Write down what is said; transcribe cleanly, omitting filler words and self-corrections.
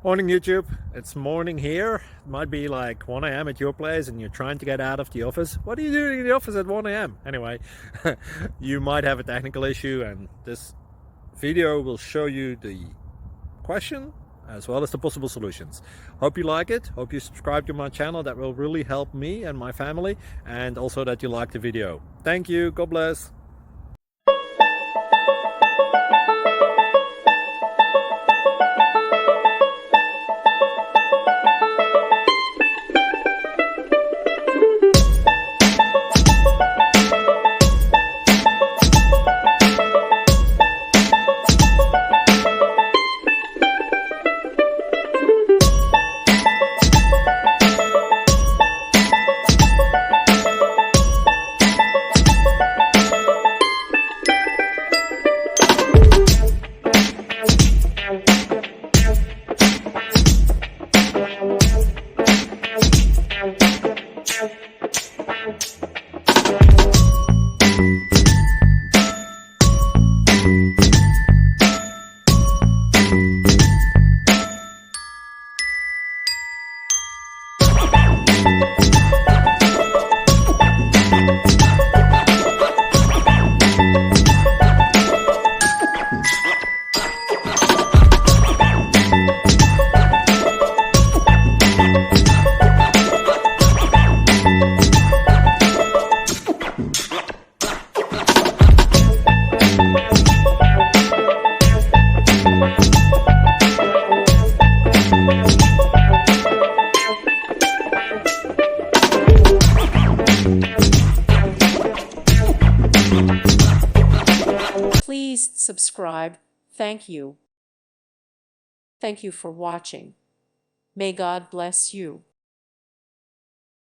Morning YouTube, it's morning here. It might be like 1 a.m. at your place and you're trying to get out of the office. What are you doing in the office at 1 a.m.? Anyway, you might have a technical issue and this video will show you the question as well as the possible solutions. Hope you like it, hope you subscribe to my channel. That will really help me and my family, and also that you like the video. Thank you, God bless. Please subscribe. Thank you. Thank you for watching. May God bless you.